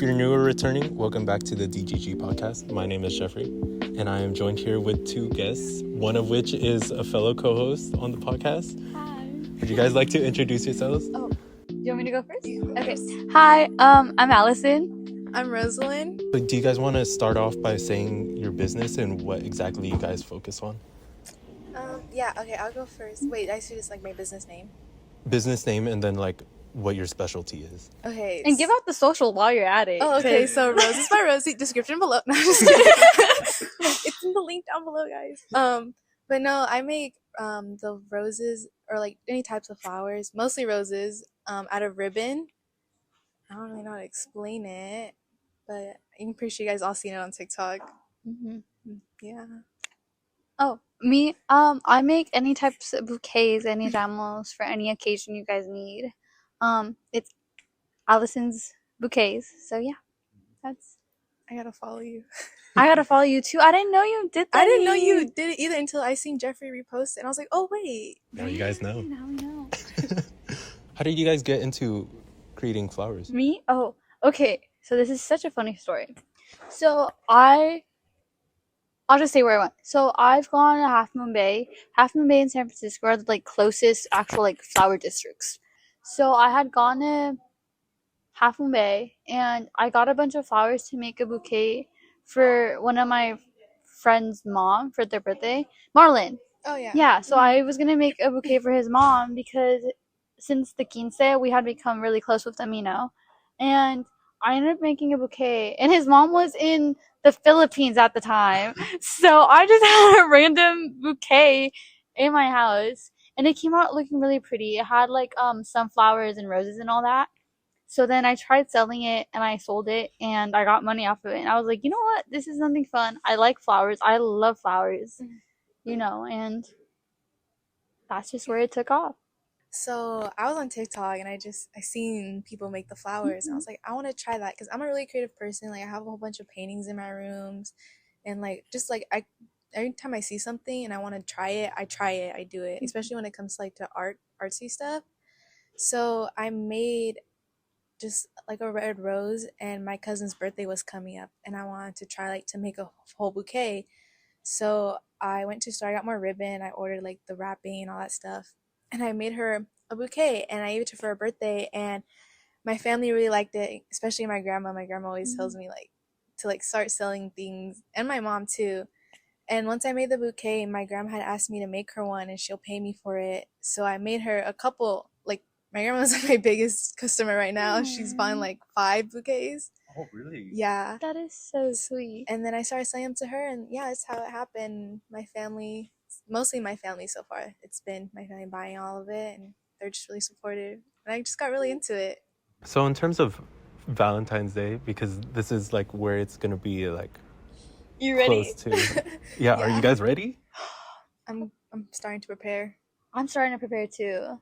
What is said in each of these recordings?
you're new or returning, welcome back to the DGG podcast. My name is Jeffrey, and I am joined here with two guests, one of which is a fellow co-host on the podcast. Hi. Would you guys like to introduce yourselves? Oh, do you want me to go first? Okay. Hi, I'm Allison. I'm Rosalind. So do you guys want to start off by saying your business and what exactly you guys focus on? Okay, I'll go first. Wait, I should just my business name. Business name and then what your specialty is. Okay. And give out the social while you're at it. Oh, okay. So Roses by Rosie, description below. No, I'm just kidding. It's in the link down below, guys. But no, I make the roses or any types of flowers, mostly roses, out of ribbon. I don't really know how to explain it, but I'm pretty sure you guys all seen it on TikTok. Mm-hmm. Yeah. Oh, me, I make any types of bouquets, any damos for any occasion you guys need. It's Allison's Bouquets. So yeah, I gotta follow you. I gotta follow you too. I didn't know you did that. I didn't know you did it either until I seen Jeffrey repost it, and I was like, oh wait. Now you guys know. Now we know. How did you guys get into creating flowers? Me? Oh, okay. So this is such a funny story. So I'll just say where I went. So I've gone to Half Moon Bay. Half Moon Bay and San Francisco are the closest actual flower districts. So I had gone to Half Moon Bay and I got a bunch of flowers to make a bouquet for one of my friend's mom for their birthday. Marlon. Oh yeah. Yeah, so I was gonna make a bouquet for his mom because since the quince we had become really close with them, and I ended up making a bouquet, and his mom was in the Philippines at the time, so I just had a random bouquet in my house, and it came out looking really pretty. It had sunflowers and roses and all that. So then I tried selling it, and I sold it, and I got money off of it, and I was like, you know what, this is something fun. I like flowers. I love flowers, and that's just where it took off. So I was on TikTok and I seen people make the flowers, and I was like, I want to try that because I'm a really creative person. I have a whole bunch of paintings in my rooms, and I every time I see something and I want to try it, I do it. Especially when it comes to artsy stuff. So I made just a red rose, and my cousin's birthday was coming up, and I wanted to try to make a whole bouquet. So I went to the store, I got more ribbon, I ordered the wrapping and all that stuff. And I made her a bouquet, and I gave it to her for her birthday, and my family really liked it, especially my grandma. My grandma always tells me to start selling things, and my mom too. And once I made the bouquet, my grandma had asked me to make her one, and she'll pay me for it. So I made her a couple. My grandma's my biggest customer right now. Aww. She's buying 5 bouquets. Oh, really? Yeah. That is so sweet. And then I started selling them to her, and yeah, that's how it happened. My family, mostly my family so far, it's been my family buying all of it, and they're just really supportive, and I just got really into it. So in terms of Valentine's Day, because this is where it's gonna be You ready? close to yeah, are you guys ready? I'm starting to prepare. I'm starting to prepare too.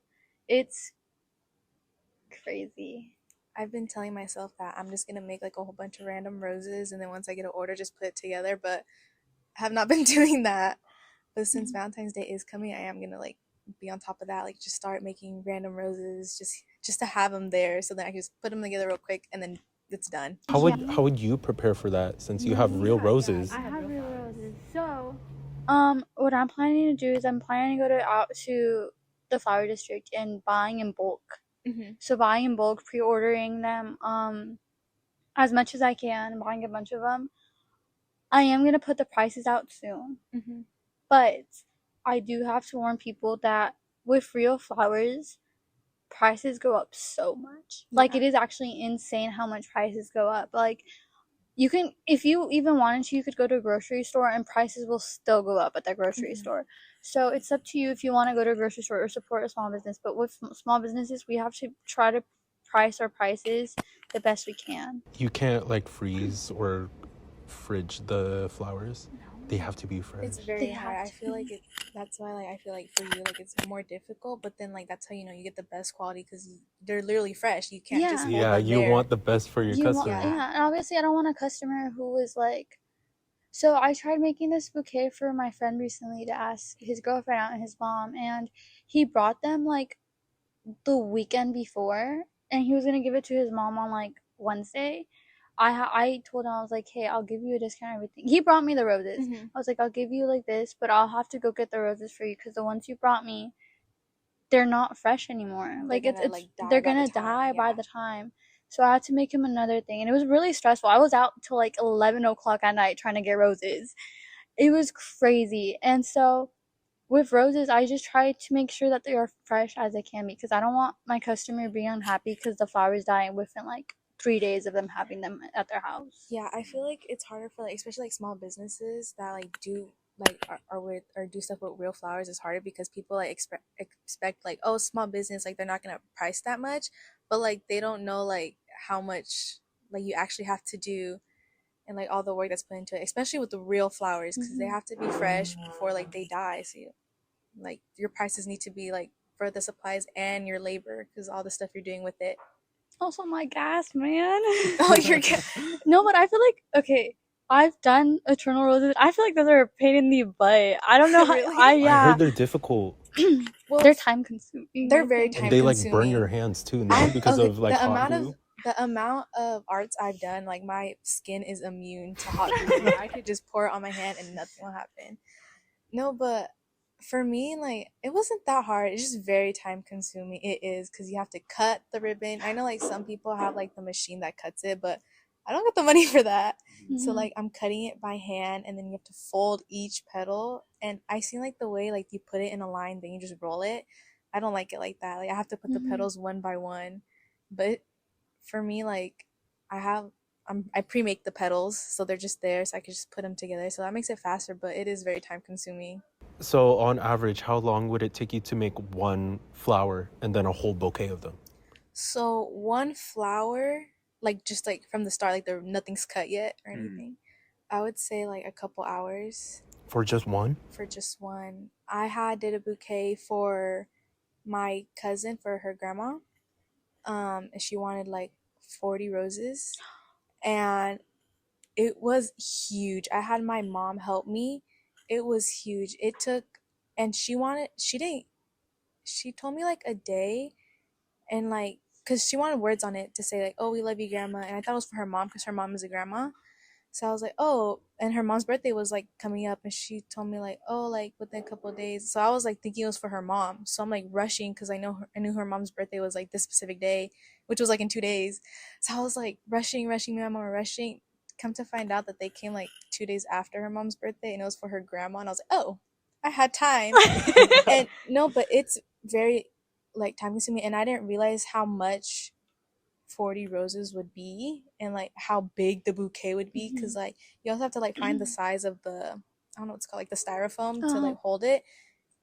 It's crazy. I've been telling myself that I'm just gonna make a whole bunch of random roses, and then once I get an order, just put it together, but I have not been doing that. But since Valentine's Day is coming, I am gonna be on top of that, just start making random roses just to have them there, so then I can just put them together real quick and then it's done. How would you prepare for that since you have real roses? I have real roses. So, what I'm planning to do is I'm planning to go out to the flower district and buying in bulk. Mm-hmm. So buying in bulk, pre-ordering them, as much as I can, buying a bunch of them. I am gonna put the prices out soon, but I do have to warn people that with real flowers, prices go up so much. Yeah. It is actually insane how much prices go up. You can, if you even wanted to, you could go to a grocery store and prices will still go up at that grocery store. So it's up to you if you want to go to a grocery store or support a small business. But with small businesses, we have to try to price our prices the best we can. You can't freeze or fridge the flowers. No. They have to be fresh. It's very hard. I feel that's why I feel for you it's more difficult, but then that's how you get the best quality because they're literally fresh. You can't just hold them you there. want the best for your customer. And obviously I don't want a customer who is so I tried making this bouquet for my friend recently to ask his girlfriend out and his mom, and he brought them the weekend before, and he was gonna give it to his mom on Wednesday. I told him, I was like, hey, I'll give you a discount and everything. He brought me the roses. Mm-hmm. I was like, I'll give you like this, but I'll have to go get the roses for you because the ones you brought me, they're not fresh anymore. Like They're gonna, it's like, die they're by the gonna time, die by yeah. the time. So I had to make him another thing, and it was really stressful. I was out till like 11 o'clock at night trying to get roses. It was crazy. And so with roses, I just try to make sure that they are fresh as they can be because I don't want my customer being unhappy because the flowers die within like 3 days of them having them at their house. Yeah, I feel like it's harder for, like, especially like small businesses that like do like are with or do stuff with real flowers. Is harder because people like expect like, oh, small business, like they're not gonna price that much, but like they don't know like how much like you actually have to do and like all the work that's put into it, especially with the real flowers because they have to be fresh before like they die. So like your prices need to be like for the supplies and your labor because all the stuff you're doing with it. Also, my gas, man. Oh, you're good. No, but I feel like, okay, I've done eternal roses. I feel like those are a pain in the butt. I don't know how. Really? I Yeah. heard they're difficult. Well, They're time consuming. they're I very think. time And they like consuming. burn your hands too, no? Because okay, of like hot glue. The amount of arts I've done, like my skin is immune to hot glue. I could just pour it on my hand and nothing will happen. No, but for me, like it wasn't that hard. It's just very time consuming. It is because you have to cut the ribbon. I know like some people have like the machine that cuts it, but I don't get the money for that. So Mhm. like I'm cutting it by hand and then you have to fold each petal. And I seen like the way like you put it in a line, then you just roll it. I don't like it like that. Like I have to put the Mhm. petals one by one. But for me, like I pre-make the petals so they're just there so I can just put them together. So that makes it faster, but it is very time consuming. So on average, how long would it take you to make one flower and then a whole bouquet of them? So one flower, like just like from the start, like there nothing's cut yet or anything. I would say like a couple hours For just one? for just one. I did a bouquet for my cousin for her grandma. And she wanted like 40 roses. And it was huge. I had my mom help me. It was huge. It took, and she told me like a day and like, because she wanted words on it to say like, oh, we love you, grandma. And I thought it was for her mom because her mom is a grandma. So I was like, oh, and her mom's birthday was like coming up and she told me like, oh, like within a couple of days. So I was like thinking it was for her mom. So I'm like rushing because I knew her mom's birthday was like this specific day, which was like in 2 days. So I was like rushing, me and my mom were rushing. Come to find out that they came like 2 days after her mom's birthday and it was for her grandma. And I was like, oh, I had time. And no, but it's very like time consuming and I didn't realize how much 40 roses would be and like how big the bouquet would be because like you also have to like find the size of the I don't know what's called like the styrofoam to like hold it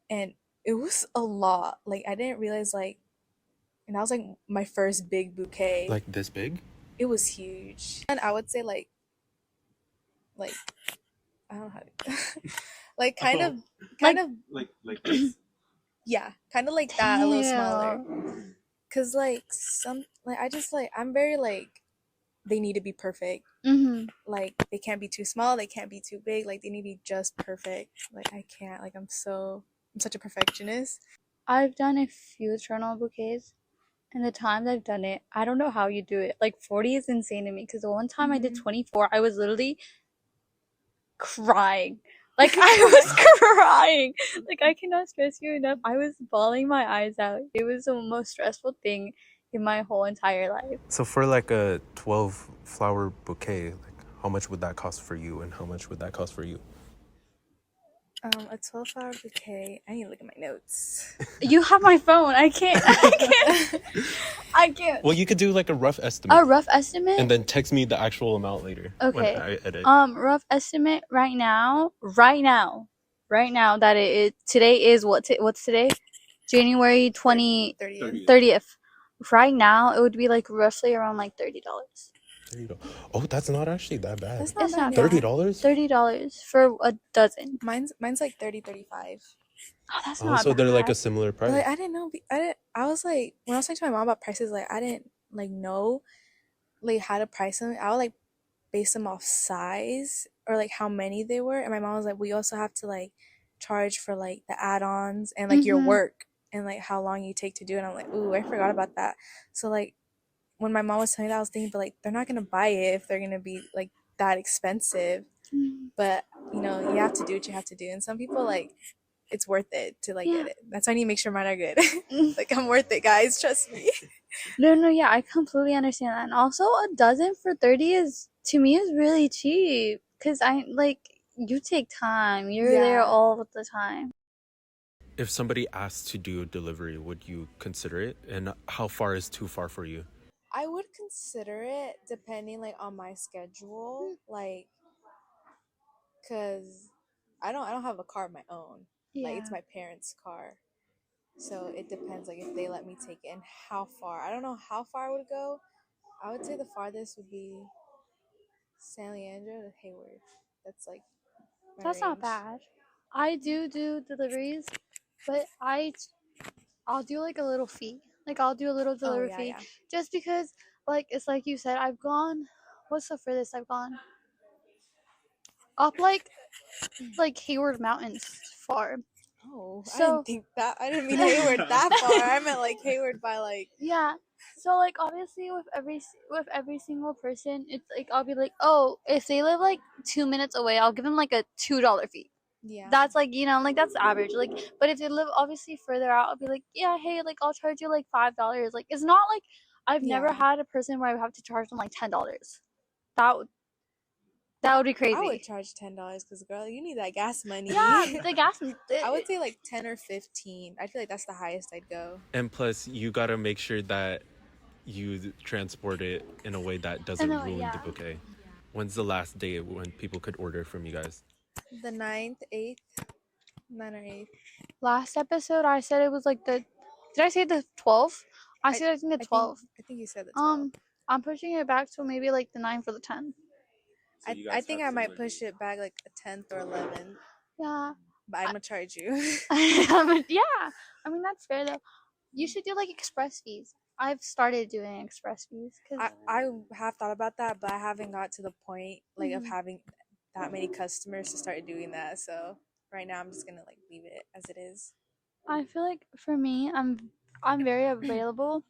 and it was a lot. Like I didn't realize like and that was like my first big bouquet. Like this big? It was huge. And I would say like I don't know how to like kind of like this. yeah, kind of like that, a little smaller. Damn. Cause like some like I just like I'm very like they need to be perfect. Like they can't be too small, they can't be too big, like they need to be just perfect. Like I can't, like I'm such a perfectionist. I've done a few eternal bouquets, and the times I've done it, I don't know how you do it. Like 40 is insane to me because the one time I did 24, I was literally crying. Like I was crying. Like I cannot stress you enough. I was bawling my eyes out. It was the most stressful thing in my whole entire life. So for like a 12 flower bouquet, like how much would that cost for you and how much would that cost for you? A 12-flower bouquet. I need to look at my notes. You have my phone. I can't. Well, you could do like a rough estimate. A rough estimate? And then text me the actual amount later. Okay. When I edit. Rough estimate right now that today is what's today? January 30th. Right now it would be like roughly around like $30. $30. Oh, that's not actually that bad. That's not It's bad. not $30? $30 for a dozen. Mine's like 30, 35. Oh, that's not So bad. they're like a similar price. But like, I didn't know. I was like, when I was talking to my mom about prices, like I didn't like know like how to price them. I would like base them off size or like how many they were. And my mom was like, we also have to like charge for like the add-ons and like your work and like how long you take to do it. And I'm like, ooh, I forgot about that. So like when my mom was telling me that, I was thinking, but like they're not gonna buy it if they're gonna be like that expensive. But you know, you have to do what you have to do, and some people like it's worth it to like Yeah. get it. That's why I need to make sure mine are good. Like I'm worth it, guys. Trust me. No, yeah, I completely understand that. And also, a dozen for 30 is, to me, is really cheap. Because you take time. You're there Yeah. all the time. If somebody asked to do a delivery, would you consider it? And how far is too far for you? I would consider it depending like on my schedule, like, cause I don't have a car of my own. Like it's Yeah. my parents' car, so it depends like if they let me take it and how far. I don't know how far I would go. I would say the farthest would be San Leandro to Hayward. That's like my That's not range. bad. I do deliveries, but I'll do like a little fee. Like I'll do a little Oh delivery yeah, fee yeah. just because like it's like you said, I've gone, what's the furthest I've gone? Up like Hayward Mountains far. Oh, I So didn't think that. I didn't mean Hayward that far. I meant like Hayward by like. yeah. So like obviously with every single person, it's like I'll be like, oh, if they live like 2 minutes away, I'll give them like a $2 fee. Yeah. That's like, like that's average. Like, but if they live obviously further out, I'll be like, yeah, hey, like I'll charge you like $5. Like, it's not like I've never Yeah. had a person where I would have to charge them like $10. That would that would be I would crazy. charge $10 because girl, you need that gas money. Yeah, the gas. I would say like 10 or 15. I feel like that's the highest I'd go. And plus, you gotta make sure that you transport it in a way that doesn't know, ruin yeah. the bouquet. When's the last day when people could order from you guys? The 9th, 8th, 9 or 8th. Last episode, I said it was like the. Did I say the 12th? I said I think the 12th. I think you said the 12th. I'm pushing it back to maybe like the 9th or the 10th. So I think I might push it back like a 10th or 11th. Yeah. But I'm gonna charge you. Yeah. I mean that's fair though. You should do like express fees. I've started doing express fees because I have thought about that, but I haven't got to the point like of having that many customers to start doing that. So right now I'm just gonna like leave it as it is. I feel like for me, I'm very available,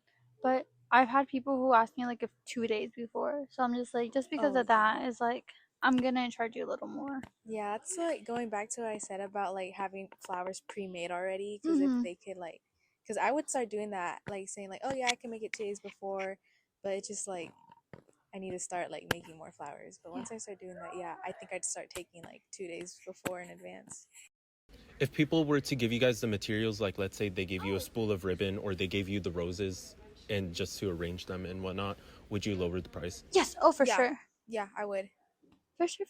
but I've had people who ask me like if 2 days before, so I'm just like just because of that is like I'm gonna charge you a little more. Yeah, it's like going back to what I said about like having flowers pre-made already, because if they could like, because I would start doing that, like saying like, oh yeah, I can make it 2 days before, but it's just like I need to start like making more flowers. But once I start doing that, yeah, I think I'd start taking like 2 days before in advance. If people were to give you guys the materials, like let's say they gave you a spool of ribbon or they gave you the roses and just to arrange them and whatnot, would you lower the price? Yes, for sure. Yeah, I would. For sure.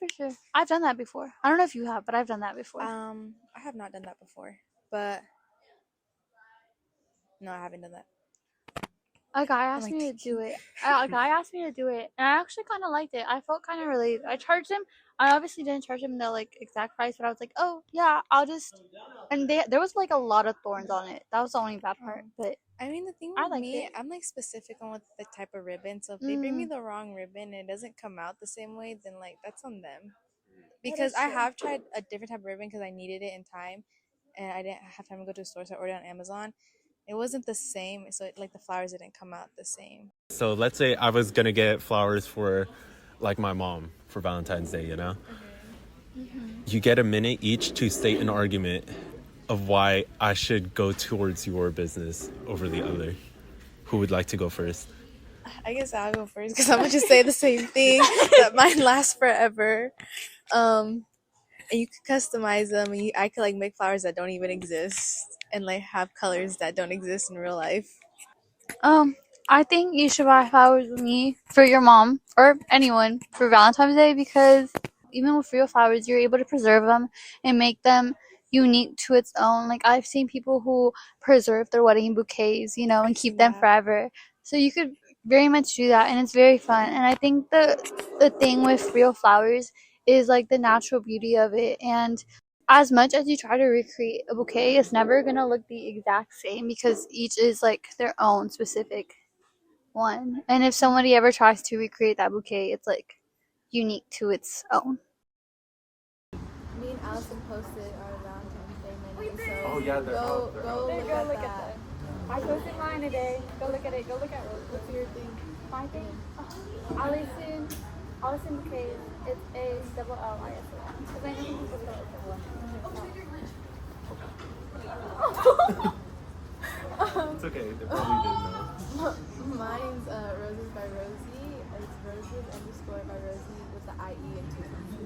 I've done that before. I don't know if you have, but I've done that before. I have not done that before, but no, I haven't done that. A guy asked me to do it. A guy asked me to do it, and I actually kind of liked it. I felt kind of relieved. I charged him. I obviously didn't charge him the like exact price, but I was like, oh yeah, I'll just. And there was like a lot of thorns on it. That was the only bad part. But I mean, the thing I with liked me, it. I'm like specific on what the type of ribbon. So if they bring me the wrong ribbon and it doesn't come out the same way, then like that's on them. Because I have tried a different type of ribbon because I needed it in time, and I didn't have time to go to a store, so I ordered on Amazon. It wasn't the same, so like the flowers didn't come out the same. So let's say I was gonna get flowers for like my mom for Valentine's Day, you know? You get a minute each to state an argument of why I should go towards your business over the other. Who would like to go first? I guess I'll go first because I'm gonna just say the same thing that mine lasts forever. And you could customize them, and I could like make flowers that don't even exist, and like have colors that don't exist in real life. I think you should buy flowers with me for your mom or anyone for Valentine's Day because even with real flowers, you're able to preserve them and make them unique to its own. Like I've seen people who preserve their wedding bouquets, and keep them forever. So you could very much do that, and it's very fun. And I think the thing with real flowers is like the natural beauty of it. And as much as you try to recreate a bouquet, it's never gonna look the exact same because each is like their own specific one. And if somebody ever tries to recreate that bouquet, it's like unique to its own. Me and Allison posted our Valentine's Day menu, so Oh, yeah, they're out. go look at that. I posted mine today. Go look at it. Go look at what's your thing. My thing? Allison Bouquets. It's ALLISON. Because I know people spell it double L. It's okay. They probably didn't know. Mine's Roses by Rosie. It's Roses _ by Rosie with the IE and 2.